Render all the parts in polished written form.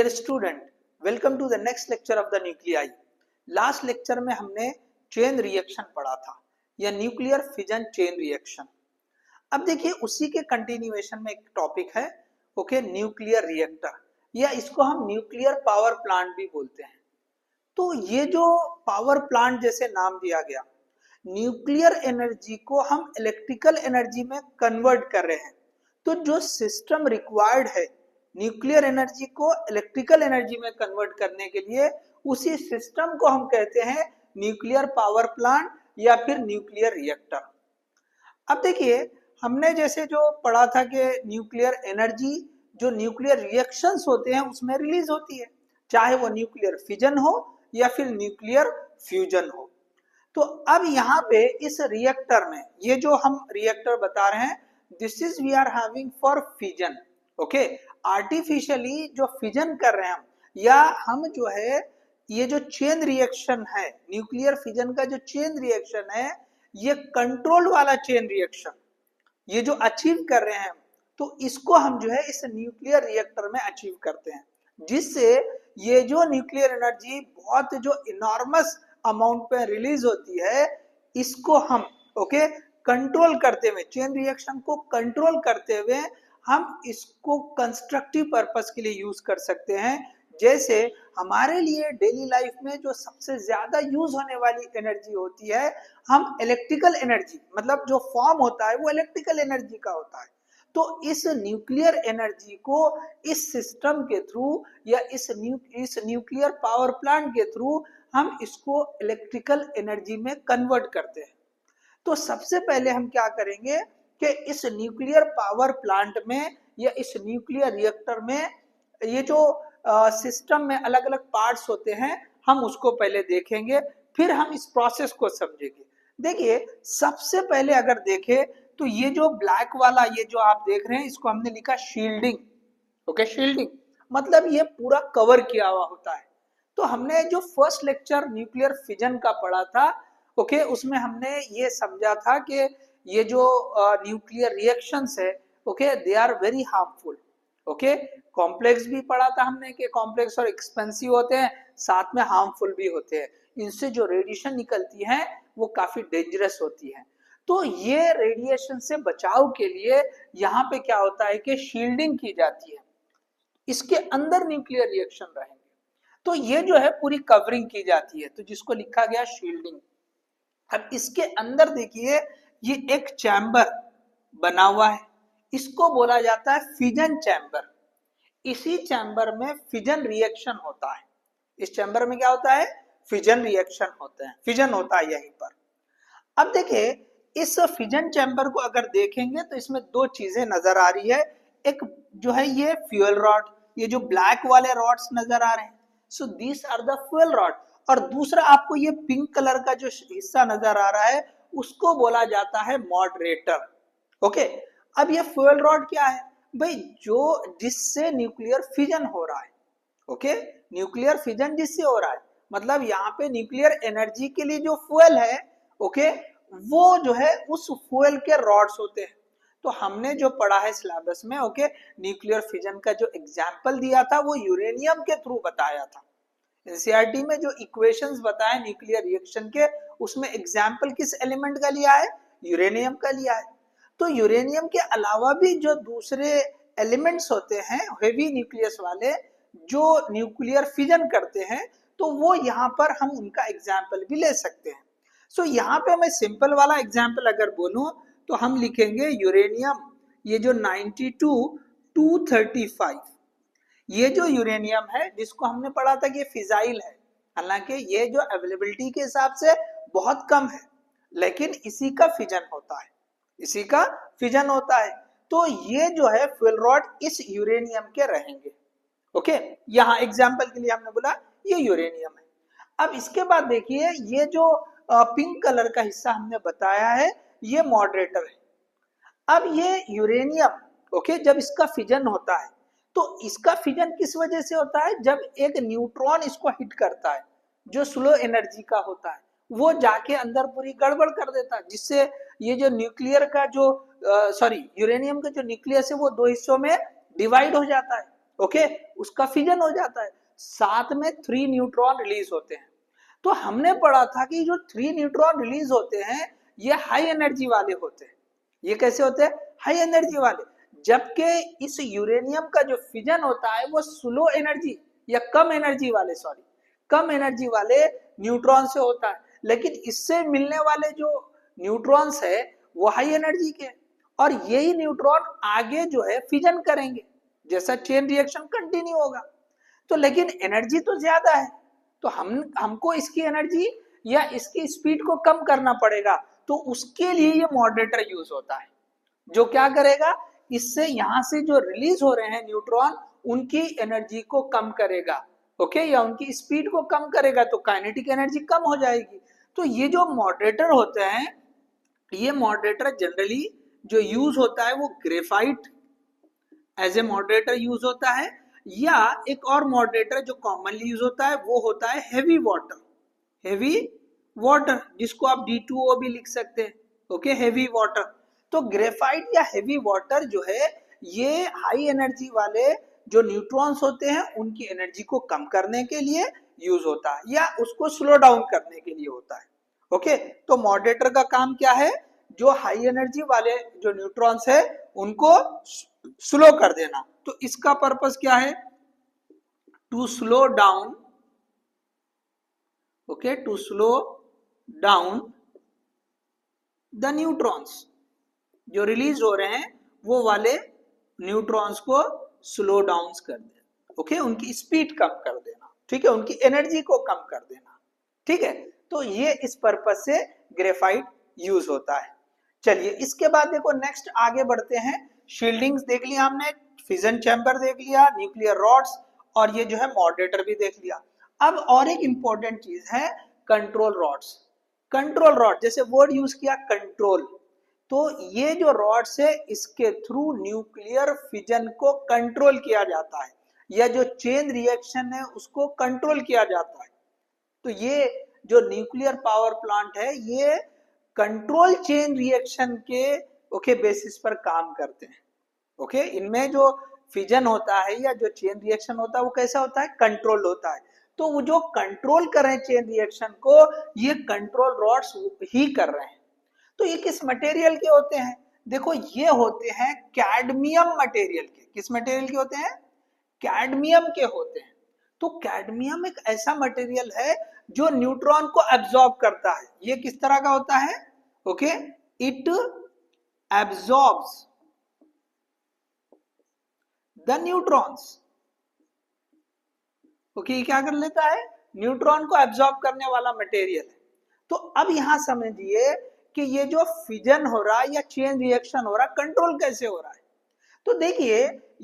Dear student, welcome to the next lecture of the nuclei. Last lecture में हमने chain reaction पढ़ा था या न्यूक्लियर फिजन चेन रिएक्शन। अब देखिए उसी के कंटिन्यूएशन में एक टॉपिक है न्यूक्लियर रिएक्टर या इसको हम न्यूक्लियर पावर प्लांट भी बोलते हैं। तो ये जो पावर प्लांट जैसे नाम दिया गया, न्यूक्लियर एनर्जी को हम इलेक्ट्रिकल एनर्जी में कन्वर्ट कर रहे हैं। तो जो सिस्टम रिक्वायर्ड है न्यूक्लियर एनर्जी को इलेक्ट्रिकल एनर्जी में कन्वर्ट करने के लिए, उसी सिस्टम को हम कहते हैं न्यूक्लियर पावर प्लांट या फिर न्यूक्लियर रिएक्टर। अब देखिए हमने जैसे जो पढ़ा था कि न्यूक्लियर एनर्जी जो न्यूक्लियर रिएक्शंस होते हैं उसमें रिलीज होती है, चाहे वो न्यूक्लियर फिजन हो या फिर न्यूक्लियर फ्यूजन हो। तो अब यहाँ पे इस रिएक्टर में ये जो हम रिएक्टर बता रहे हैं, this is we are having for fission. Okay, artificially जो फिजन कर रहे हैं हम, या हम जो है ये जो चेन रिएक्शन है, न्यूक्लियर फिजन का जो चेन रिएक्शन है, ये कंट्रोल वाला चेन रिएक्शन ये जो अचीव कर रहे हैं, तो इसको हम जो है इस न्यूक्लियर रिएक्टर में अचीव करते हैं, जिससे ये जो न्यूक्लियर एनर्जी बहुत जो इनॉर्मस अमाउंट पे रिलीज होती है, इसको हम कंट्रोल करते हुए, चेन रिएक्शन को कंट्रोल करते हुए हम इसको कंस्ट्रक्टिव पर्पस के लिए यूज कर सकते हैं। जैसे हमारे लिए डेली लाइफ में जो सबसे ज्यादा यूज होने वाली एनर्जी होती है, हम इलेक्ट्रिकल एनर्जी, मतलब जो फॉर्म होता है वो इलेक्ट्रिकल एनर्जी का होता है। तो इस न्यूक्लियर एनर्जी को इस सिस्टम के थ्रू या इस न्यूक्लियर पावर प्लांट के थ्रू हम इसको इलेक्ट्रिकल एनर्जी में कन्वर्ट करते हैं। तो सबसे पहले हम क्या करेंगे कि इस न्यूक्लियर पावर प्लांट में या इस न्यूक्लियर रिएक्टर में ये जो सिस्टम में अलग अलग पार्ट्स होते हैं, हम उसको पहले देखेंगे, फिर हम इस प्रोसेस को समझेंगे। देखिए सबसे पहले अगर देखें तो ये जो ब्लैक वाला ये जो आप देख रहे हैं, इसको हमने लिखा शील्डिंग। शील्डिंग मतलब ये पूरा कवर किया हुआ होता है। तो हमने जो फर्स्ट लेक्चर न्यूक्लियर फिजन का पढ़ा था, उसमें हमने ये समझा था कि ये जो न्यूक्लियर रिएक्शंस है, they are very harmful. Complex भी पढ़ा था हमने कि कॉम्प्लेक्स और एक्सपेंसिव होते हैं, साथ में हार्मफुल भी होते हैं। इनसे जो रेडिएशन निकलती है वो काफी डेंजरस होती है। तो ये रेडिएशन से बचाव के लिए यहाँ पे क्या होता है कि शील्डिंग की जाती है। इसके अंदर न्यूक्लियर रिएक्शन रहेंगे, तो ये जो है पूरी कवरिंग की जाती है, तो जिसको लिखा गया शील्डिंग। अब इसके अंदर देखिए ये एक चैम्बर बना हुआ है, इसको बोला जाता है फिजन चैम्बर। इसी चैम्बर में फिजन रिएक्शन होता है। इस चैम्बर में क्या होता है? फिजन रिएक्शन होते हैं, फिजन होता है यहीं पर। अब देखिए इस फिजन चैम्बर को अगर देखेंगे तो इसमें दो चीजें नजर आ रही है। एक जो है ये फ्यूल रॉड, ये जो ब्लैक वाले रॉड्स नजर आ रहे हैं, so this are the fuel rod. और दूसरा आपको ये पिंक कलर का जो हिस्सा नजर आ रहा है, उसको बोला जाता है मॉडरेटर। अब ये फ्यूल रॉड क्या है भाई? जो जिससे न्यूक्लियर फिजन हो रहा है। न्यूक्लियर फिजन जिससे हो रहा है, मतलब यहाँ पे न्यूक्लियर एनर्जी के लिए जो फ्यूल है, वो जो है उस फ्यूल के रॉड्स होते हैं। तो हमने जो पढ़ा है सिलेबस में, न्यूक्लियर फिजन का जो एग्जाम्पल दिया था वो यूरेनियम के थ्रू बताया था। एनसीईआरटी में जो इक्वेशंस बताए न्यूक्लियर रिएक्शन के, उसमें एग्जाम्पल किस एलिमेंट का लिया है? यूरेनियम का लिया है। तो यूरेनियम के अलावा भी जो दूसरे एलिमेंट्स होते हैं हेवी न्यूक्लियस वाले, जो न्यूक्लियर फिजन करते हैं, तो वो यहाँ पर हम उनका एग्जाम्पल भी ले सकते हैं। सो यहाँ पे मैं सिंपल वाला एग्जाम्पल अगर बोलूं तो हम लिखेंगे यूरेनियम, ये जो 92-235, ये जो यूरेनियम है जिसको हमने पढ़ा था कि फिजाइल है, हालांकि ये जो अवेलेबिलिटी के हिसाब से बहुत कम है, लेकिन इसी का फिजन होता है, इसी का फिजन होता है। तो ये जो है फ्यूल रॉड इस यूरेनियम के रहेंगे। यहाँ एग्जाम्पल के लिए हमने बोला ये यूरेनियम है। अब इसके बाद देखिए ये जो पिंक कलर का हिस्सा हमने बताया है, ये मॉडरेटर है। अब ये यूरेनियम जब इसका फिजन होता है, तो इसका फिजन किस वजह से होता है? जब एक न्यूट्रॉन इसको हिट करता है जो स्लो एनर्जी का होता है, वो जाके अंदर पूरी गड़बड़ कर देता है, जिससे ये जो न्यूक्लियर का जो यूरेनियम का जो न्यूक्लियस है वो दो हिस्सों में डिवाइड हो जाता है। ओके, उसका फिजन हो जाता है, साथ में 3 न्यूट्रॉन रिलीज होते हैं। तो हमने पढ़ा था कि जो 3 न्यूट्रॉन रिलीज होते हैं ये हाई एनर्जी वाले होते हैं। ये कैसे होते हैं? हाई एनर्जी वाले। जबकि इस यूरेनियम का जो फिजन होता है वो स्लो एनर्जी या कम एनर्जी वाले, सॉरी, कम एनर्जी वाले न्यूट्रॉन से होता है। लेकिन इससे मिलने वाले जो न्यूट्रॉन्स है वो हाई एनर्जी के, और यही न्यूट्रॉन आगे जो है फिजन करेंगे, जैसा चेन रिएक्शन कंटिन्यू होगा। तो लेकिन एनर्जी तो ज्यादा है, तो हमको इसकी एनर्जी या इसकी स्पीड को कम करना पड़ेगा। तो उसके लिए ये मॉडरेटर यूज होता है, जो क्या करेगा, इससे यहां से जो रिलीज हो रहे हैं न्यूट्रॉन उनकी एनर्जी को कम करेगा, ओके, या उनकी स्पीड को कम करेगा, तो काइनेटिक एनर्जी कम हो जाएगी। तो ये जो मॉडरेटर होते हैं, ये मॉडरेटर जनरली जो यूज होता है वो graphite as a moderator use होता है, या एक और मॉडरेटर जो कॉमनली यूज होता है वो होता है हेवी वाटर। हेवी वाटर जिसको आप D2O भी लिख सकते हैं, ओके, हेवी वाटर। तो ग्रेफाइट या हेवी वाटर जो है ये हाई एनर्जी वाले जो न्यूट्रॉन्स होते हैं उनकी एनर्जी को कम करने के लिए यूज होता है, या उसको स्लो डाउन करने के लिए होता है, ओके। तो मॉडरेटर का काम क्या है? जो हाई एनर्जी वाले जो न्यूट्रॉन्स है उनको स्लो कर देना। तो इसका पर्पस क्या है? To slow down, okay, to slow down the neutrons. जो रिलीज हो रहे हैं वो वाले न्यूट्रॉन्स को स्लो डाउन कर देना, ओके, उनकी स्पीड कम कर देना, ठीक है, उनकी एनर्जी को कम कर देना, ठीक है। तो ये इस पर्पस से ग्रेफाइट यूज होता है। चलिए इसके बाद देखो नेक्स्ट आगे बढ़ते हैं। शील्डिंग्स देख लिया हमने, फिजन चैम्बर देख लिया, न्यूक्लियर रॉड्स, और ये जो है मॉडरेटर भी देख लिया। अब और एक इंपॉर्टेंट चीज है कंट्रोल रॉड्स। कंट्रोल रॉड, जैसे वर्ड यूज किया कंट्रोल, तो ये जो रॉड्स है इसके थ्रू न्यूक्लियर फिजन को कंट्रोल किया जाता है, या जो चेन रिएक्शन है उसको कंट्रोल किया जाता है। तो ये जो न्यूक्लियर पावर प्लांट है ये कंट्रोल चेन रिएक्शन के ओके बेसिस पर काम करते हैं, ओके। इनमें जो फिजन होता है या जो चेन रिएक्शन होता है वो कैसा होता है? कंट्रोल होता है। तो वो जो कंट्रोल कर रहे हैं चेन रिएक्शन को, ये कंट्रोल रॉड्स ही कर रहे हैं। तो ये किस मटेरियल के होते हैं? देखो ये होते हैं कैडमियम मटेरियल के। किस मटेरियल के होते हैं? कैडमियम के होते हैं। तो कैडमियम एक ऐसा मटेरियल है जो न्यूट्रॉन को एब्जॉर्ब करता है। ये किस तरह का होता है? Okay, it absorbs the neutrons. Okay, क्या कर लेता है? न्यूट्रॉन को एब्जॉर्ब करने वाला मटेरियल है। तो अब यहां समझिए कि ये जो फिजन हो रहा है या चेन रिएक्शन हो रहा है, कंट्रोल कैसे हो रहा है। तो देखिए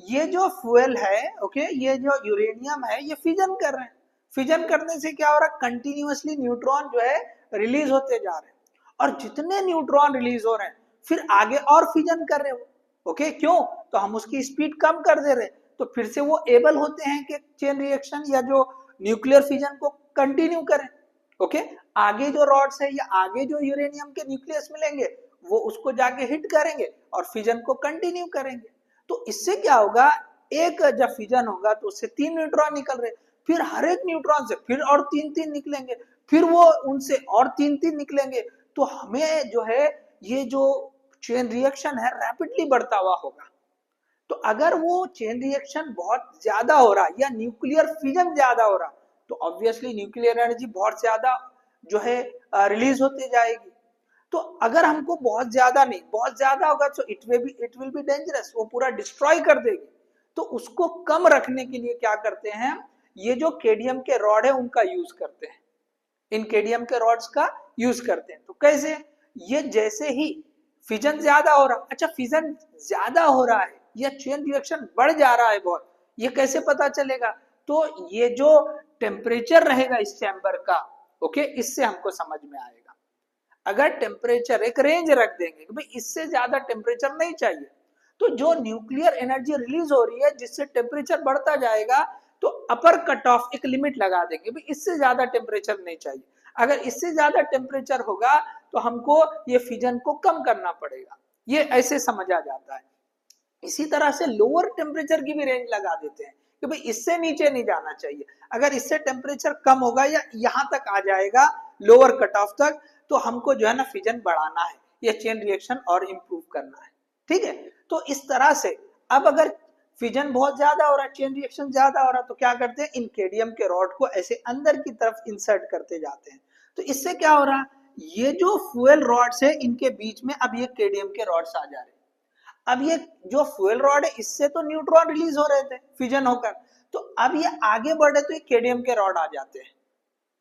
ये जो फ्यूल है, ओके, ये जो यूरेनियम है ये फिजन कर रहे हैं। फिजन करने से क्या हो रहा है? कंटिन्यूअसली न्यूट्रॉन जो है रिलीज होते जा रहे हैं, और जितने न्यूट्रॉन रिलीज हो रहे हैं फिर आगे और फिजन कर रहे हो, ओके। क्यों? तो हम उसकी स्पीड कम कर दे रहे, तो फिर से वो एबल होते हैं कि चेन रिएक्शन या जो न्यूक्लियर फिजन को कंटिन्यू करें, ओके। आगे जो रॉड्स है या आगे जो यूरेनियम के न्यूक्लियस मिलेंगे वो उसको जाके हिट करेंगे और फिजन को कंटिन्यू करेंगे। तो इससे क्या होगा? एक जब फिजन होगा तो उससे 3 न्यूट्रॉन निकल रहे, फिर हर एक न्यूट्रॉन से फिर और 3-3 निकलेंगे, फिर वो उनसे और 3-3 निकलेंगे। तो हमें जो है ये जो चेन रिएक्शन है रैपिडली बढ़ता हुआ होगा। तो अगर वो चेन रिएक्शन बहुत ज्यादा हो रहा या न्यूक्लियर फिजन ज्यादा हो रहा तो ऑब्वियसली न्यूक्लियर एनर्जी बहुत ज्यादा जो है रिलीज होती जाएगी। तो अगर हमको बहुत ज्यादा नहीं, बहुत ज्यादा होगा तो इट विल बी डेंजरस, वो पूरा डिस्ट्रॉय कर देगी। तो उसको कम रखने के लिए क्या करते हैं? ये जो केडियम के रॉड है उनका यूज करते हैं, इन केडियम के रॉड्स का यूज करते हैं। तो कैसे? ये जैसे ही फिजन ज्यादा हो रहा, अच्छा फिजन ज्यादा हो रहा है या चेन रिएक्शन बढ़ जा रहा है बहुत, ये कैसे पता चलेगा? तो ये जो टेम्परेचर रहेगा इस चैम्बर का, ओके, इससे हमको समझ में आएगा। अगर टेम्परेचर एक रेंज रख देंगे कि भाई इससे ज्यादा टेम्परेचर नहीं चाहिए, तो जो न्यूक्लियर एनर्जी रिलीज हो रही है जिससे टेम्परेचर बढ़ता जाएगा तो अपर कट ऑफ एक लिमिट लगा देंगे, भाई इससे ज्यादा टेम्परेचर नहीं चाहिए। अगर इससे ज्यादा टेम्परेचर होगा तो हमको ये फिजन को कम करना पड़ेगा, ये ऐसे समझा जाता है। इसी तरह से लोअर टेम्परेचर की भी रेंज लगा देते हैं कि भाई इससे नीचे नहीं जाना चाहिए। अगर इससे टेम्परेचर कम होगा या यहाँ तक आ जाएगा लोअर कट ऑफ तक, तो हमको जो है ना फिजन बढ़ाना है या चेन रिएक्शन और इम्प्रूव करना है। ठीक है, तो इस तरह से अब अगर फिजन बहुत ज्यादा हो रहा है, चेन रिएक्शन ज्यादा हो रहा है, तो क्या करते हैं, इन केडियम के रॉड को ऐसे अंदर की तरफ इंसर्ट करते जाते हैं। तो इससे क्या हो रहा है, ये जो फ्यूल रॉड्स है इनके बीच में अब ये केडियम के रॉड्स आ जा रहे हैं। अब ये जो फ्यूल रॉड है इससे तो न्यूट्रॉन रिलीज हो रहे थे फिजन होकर, तो अब ये आगे बढ़े तो ये केडियम के रॉड आ जाते हैं।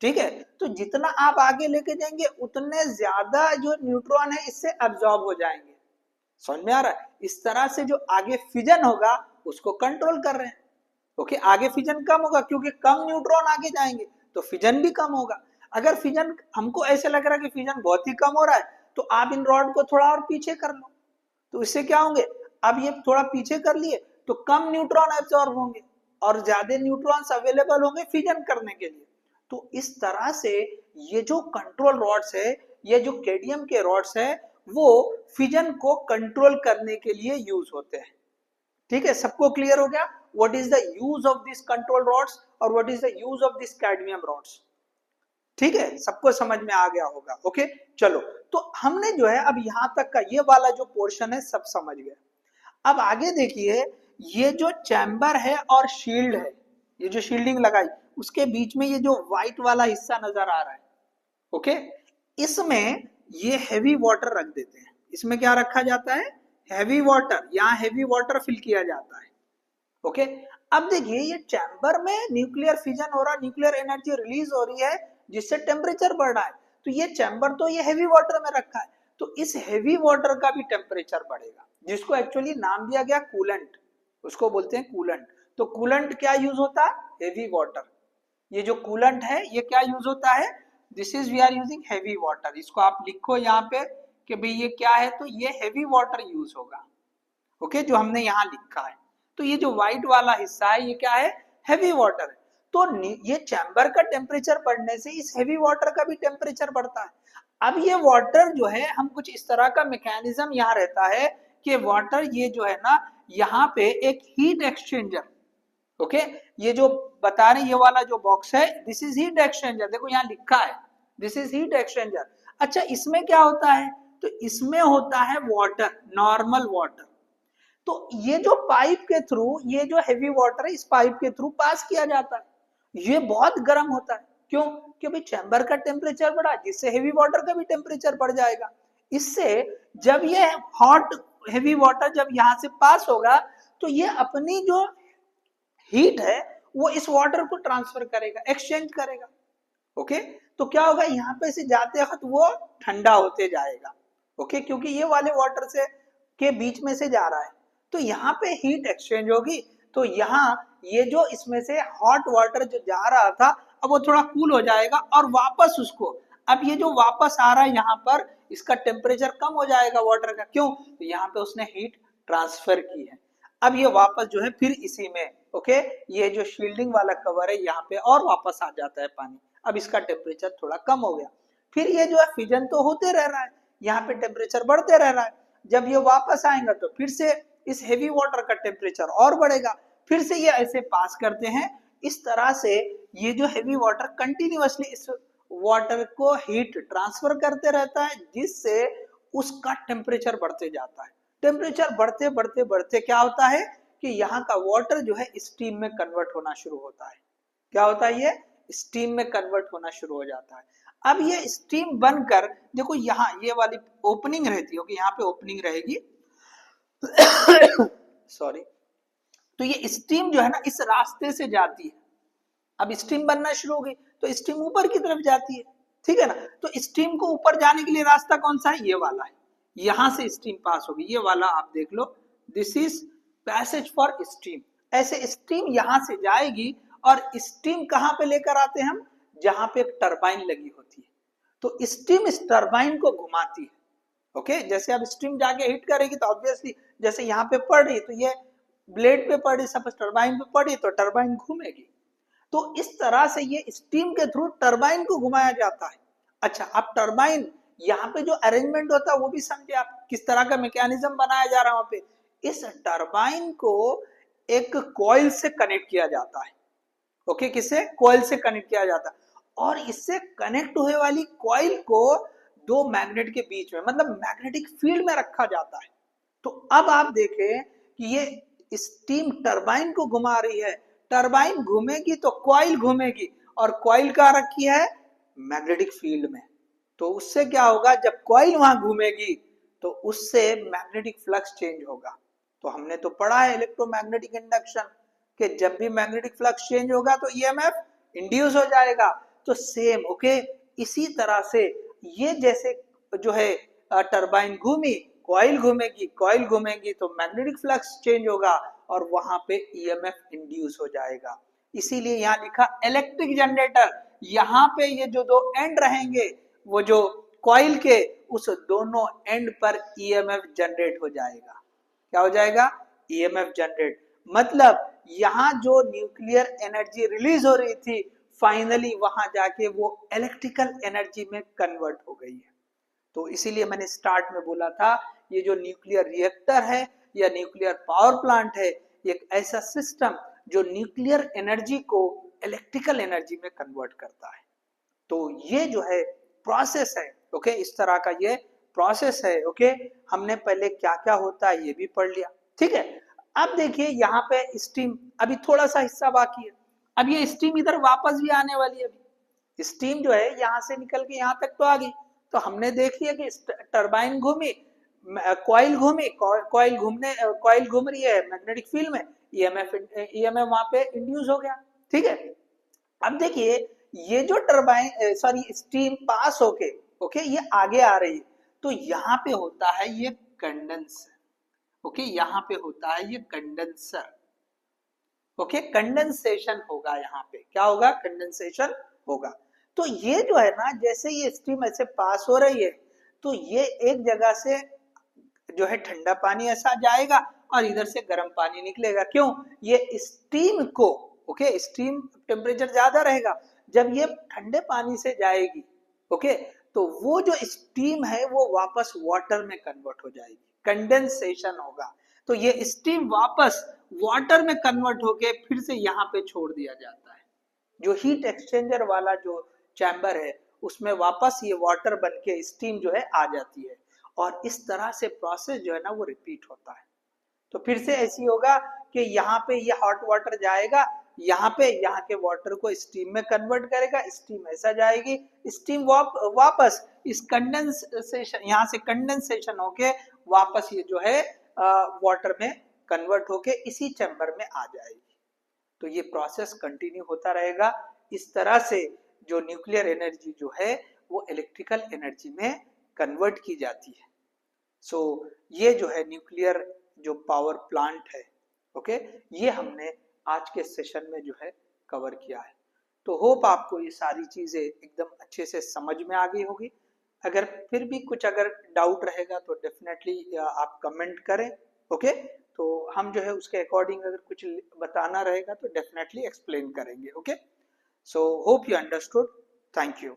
ठीक है, तो जितना आप आगे लेके जाएंगे उतने ज्यादा जो न्यूट्रॉन है इससे अब्सॉर्ब हो जाएंगे। समझ में आ रहा है, इस तरह से जो आगे फिजन होगा उसको कंट्रोल कर रहे हैं। ओके, आगे फिजन कम होगा क्योंकि कम न्यूट्रॉन आगे जाएंगे तो फिजन भी कम होगा। अगर फिजन हमको ऐसे लग रहा है कि फिजन बहुत ही कम हो रहा है, तो आप इन रॉड को थोड़ा और पीछे कर लो, तो इससे क्या होंगे, अब ये थोड़ा पीछे कर लिए तो कम न्यूट्रॉन एब्सॉर्ब होंगे और ज्यादा न्यूट्रॉन्स अवेलेबल होंगे फिजन करने के लिए। तो इस तरह से ये जो कंट्रोल रॉड्स है, ये जो केडियम के रॉड्स है, वो फिजन को कंट्रोल करने के लिए यूज होते हैं। ठीक है, सबको क्लियर हो गया what is the use of this control rods और what is the use of this cadmium rods. ठीक है, सबको समझ में आ गया होगा। ओके, चलो, तो हमने जो है अब यहां तक का ये वाला जो पोर्शन है सब समझ गए। अब आगे देखिए, ये जो चैम्बर है और शील्ड है, ये जो शील्डिंग लगाई उसके बीच में ये जो व्हाइट वाला हिस्सा नजर आ रहा है, ओके, इसमें ये हैवी वाटर रख देते हैं। इसमें क्या रखा जाता है, हैवी वाटर, यहाँ हैवी वाटर फिल किया जाता है। ओके, अब देखिए ये चैम्बर में न्यूक्लियर फिजन हो रहा है, न्यूक्लियर एनर्जी रिलीज हो रही है जिससे टेम्परेचर बढ़ रहा है। तो ये चैम्बर तो ये हैवी वाटर में रखा है, तो इस हैवी वाटर का भी टेम्परेचर बढ़ेगा, जिसको एक्चुअली नाम दिया गया कूलेंट, उसको बोलते हैं कूलेंट। तो कूलेंट क्या यूज होता है, हैवी वाटर। ये जो कूलेंट है ये क्या यूज होता है, this is we are using heavy water. इसको आप लिखो यहाँ पे कि भाई ये क्या है, तो ये हैवी वाटर यूज होगा। ओके, जो हमने यहाँ लिखा है, तो ये जो व्हाइट वाला हिस्सा है ये क्या है, हैवी वाटर है। तो ये चैम्बर का टेम्परेचर बढ़ने से इस हैवी वाटर का भी टेम्परेचर बढ़ता है। अब ये वाटर जो है, हम कुछ इस तरह का मैकेनिज्म यहाँ रहता है कि वाटर ये जो है ना, यहाँ पे एक हीट एक्सचेंजर, ओके, ये जो बता रहे ये वाला जो बॉक्स है दिस इज हीट एक्सचेंजर, देखो यहाँ लिखा है दिस इज हीट एक्सचेंजर। अच्छा, इसमें क्या होता है, तो इसमें होता है वाटर, नॉर्मल वाटर। तो ये जो पाइप के थ्रू, ये जो हैवी वाटर है इस पाइप के थ्रू पास किया जाता है, ये बहुत गर्म होता है। क्यों, क्योंकि चैम्बर का टेम्परेचर बढ़ा जिससे हैवी वाटर का भी टेम्परेचर बढ़ जाएगा। इससे जब ये हॉट हैवी वाटर जब यहाँ से पास होगा तो ये अपनी जो हीट है वो इस वाटर को ट्रांसफर करेगा, एक्सचेंज करेगा। ओके, तो क्या होगा, यहाँ पे से जाते वक्त वो ठंडा होते जाएगा। ओके, क्योंकि ये वाले वाटर से के बीच में से जा रहा है, तो यहाँ पे हीट एक्सचेंज होगी। तो यहाँ ये जो इसमें से हॉट वाटर जो जा रहा था अब वो थोड़ा कूल हो जाएगा और वापस उसको, अब ये जो वापस आ रहा है यहाँ पर इसका टेम्परेचर कम हो जाएगा वाटर का। क्यों, तो यहाँ पे उसने हीट ट्रांसफर की है। अब ये वापस जो है फिर इसी में, ओके, ये जो शील्डिंग वाला कवर है यहाँ पे और वापस आ जाता है पानी। अब इसका टेम्परेचर थोड़ा कम हो गया, फिर ये जो है फिजन तो होते रह रहा है, यहाँ पे टेम्परेचर बढ़ते रह रहा है। जब ये वापस आएगा तो फिर से इस हेवी वाटर का टेम्परेचर और बढ़ेगा, फिर से ये ऐसे पास करते हैं। इस तरह से ये जो हेवी वाटर कंटिन्यूअसली इस वाटर को हीट ट्रांसफर करते रहता है, जिससे उसका टेम्परेचर बढ़ते जाता है। टेम्परेचर बढ़ते बढ़ते बढ़ते क्या होता है कि यहाँ का वाटर जो है स्टीम में कन्वर्ट होना शुरू होता है। क्या होता है, ये स्टीम में कन्वर्ट होना शुरू हो जाता है। अब ये स्टीम बनकर, देखो यहाँ ये वाली ओपनिंग रहती होगी, यहाँ पे ओपनिंग रहेगी सॉरी, तो ये स्टीम जो है ना इस रास्ते से जाती है। अब स्टीम बनना शुरू हो गई तो स्टीम ऊपर की तरफ जाती है, ठीक है ना। तो स्टीम को ऊपर जाने के लिए रास्ता कौन सा है, ये वाला है, यहां से स्टीम पास होगी, ये वाला आप देख लो, this is passage for steam. ऐसे स्टीम यहां से जाएगी और स्टीम कहां पे लेकर आते हैं हम, जहां पे एक टरबाइन लगी होती है, तो स्टीम इस टरबाइन को घुमाती है। ओके, जैसे अब स्टीम जाके हिट करेगी तो ऑब्वियसली जैसे यहाँ पे पड़ रही तो ये ब्लेड पे पड़ रही, सपोज टरबाइन पे पड़ रही तो टरबाइन घूमेगी। तो इस तरह से ये स्टीम के थ्रू टरबाइन को घुमाया जाता है। अच्छा, अब टरबाइन यहाँ पे जो अरेंजमेंट होता है वो भी समझे आप, किस तरह का मैकेनिज्म बनाया जा रहा है वहां पे। इस टरबाइन को एक कॉइल से कनेक्ट किया जाता है। ओके, किससे? कॉइल से कनेक्ट किया जाता है, और इससे कनेक्ट हुए वाली कॉइल को दो मैग्नेट के बीच में, मतलब मैग्नेटिक फील्ड में रखा जाता है। तो अब आप देखें कि ये स्टीम टरबाइन को घुमा रही है, टरबाइन घूमेगी तो कॉइल घूमेगी, और कॉइल कहाँ रखी है? मैग्नेटिक फील्ड में। तो उससे क्या होगा? जब कॉइल वहां घूमेगी तो उससे मैग्नेटिक फ्लक्स चेंज होगा। तो हमने तो पढ़ा है इलेक्ट्रोमैग्नेटिक इंडक्शन कि जब भी मैग्नेटिक फ्लक्स चेंज होगा तो ईएमएफ इंड्यूस हो जाएगा। तो सेम ओके, इसी तरह से ये जैसे जो है टरबाइन घूमी, कॉइल घूमेगी, कॉइल घूमेगी तो मैग्नेटिक फ्लक्स चेंज होगा और वहां पे ईएमएफ इंड्यूस हो जाएगा। इसीलिए यहाँ लिखा इलेक्ट्रिक जनरेटर। यहाँ पे ये जो दो एंड रहेंगे, वो जो कॉइल के, उस दोनों एंड पर ईएमएफ जनरेट हो जाएगा। क्या हो जाएगा? EMF generate. मतलब यहाँ जो न्यूक्लियर एनर्जी रिलीज हो रही थी, फाइनली वहां जाके वो इलेक्ट्रिकल एनर्जी में कन्वर्ट हो गई है। तो इसीलिए मैंने स्टार्ट में बोला था, ये जो न्यूक्लियर रिएक्टर है या न्यूक्लियर पावर प्लांट है, एक ऐसा सिस्टम जो न्यूक्लियर एनर्जी को इलेक्ट्रिकल एनर्जी में कन्वर्ट करता है। तो ये जो है प्रोसेस है, ओके, इस तरह का ये प्रोसेस है। ओके, हमने पहले क्या क्या होता है ये भी पढ़ लिया, ठीक है। अब देखिए यहाँ पे स्टीम, अभी थोड़ा सा हिस्सा बाकी है। अब ये स्टीम इधर वापस भी आने वाली है। अभी स्टीम जो है यहाँ से निकल के यहाँ तक तो आ गई। तो हमने देख लिया कि टरबाइन घूमी, कॉइल घूमी, कॉइल घूम रही है मैग्नेटिक फील्ड में, ईएमएफ वहां पे इंड्यूस हो गया, ठीक है। अब देखिए ये जो टरबाइन सॉरी स्टीम पास होके, ओके, ये आगे आ रही है, तो यहाँ पे होता है ये कंडेंसर। ओके, यहाँ पे होता है ये कंडेंसर। ओके, कंडेंसेशन होगा, यहाँ पे क्या होगा? कंडेंसेशन होगा। तो ये जो है ना, जैसे ये स्टीम ऐसे पास हो रही है, तो ये एक जगह से जो है ठंडा पानी ऐसा जाएगा और इधर से गर्म पानी निकलेगा। क्यों? ये स्टीम को, ओके, स्टीम टेम्परेचर ज्यादा रहेगा, जब ये ठंडे पानी से जाएगी, ओके, तो वो जो स्टीम है वो वापस वाटर में कन्वर्ट हो जाएगी, कंडेंसेशन होगा। तो ये स्टीम वापस वाटर में कन्वर्ट होके फिर से यहाँ पे छोड़ दिया जाता है। जो हीट एक्सचेंजर वाला जो चैम्बर है, उसमें वापस ये वाटर बन के स्टीम जो है आ जाती है, और इस तरह से प्रोसेस जो है ना वो रिपीट होता है। तो फिर से ऐसी होगा कि यहाँ पे ये हॉट वाटर जाएगा, यहाँ पे यहाँ के वाटर को स्टीम में कन्वर्ट करेगा, स्टीम ऐसा जाएगी, स्टीम वापस इस कंडेंसेशन, यहाँ से कंडेंसेशन होके वापस ये जो है वाटर में कन्वर्ट होके इसी चैम्बर में आ जाएगी। तो ये प्रोसेस कंटिन्यू होता रहेगा। इस तरह से जो न्यूक्लियर एनर्जी जो है वो इलेक्ट्रिकल एनर्जी में कन्वर्ट की जाती है। सो ये जो है न्यूक्लियर जो पावर प्लांट है, ओके, ये हमने आज के सेशन में जो है कवर किया है। तो होप आपको ये सारी चीजें एकदम अच्छे से समझ में आ गई होगी। अगर फिर भी कुछ अगर डाउट रहेगा तो डेफिनेटली आप कमेंट करें, ओके। तो हम जो है उसके अकॉर्डिंग अगर कुछ बताना रहेगा तो डेफिनेटली एक्सप्लेन करेंगे, okay. So hope you understood. Thank you.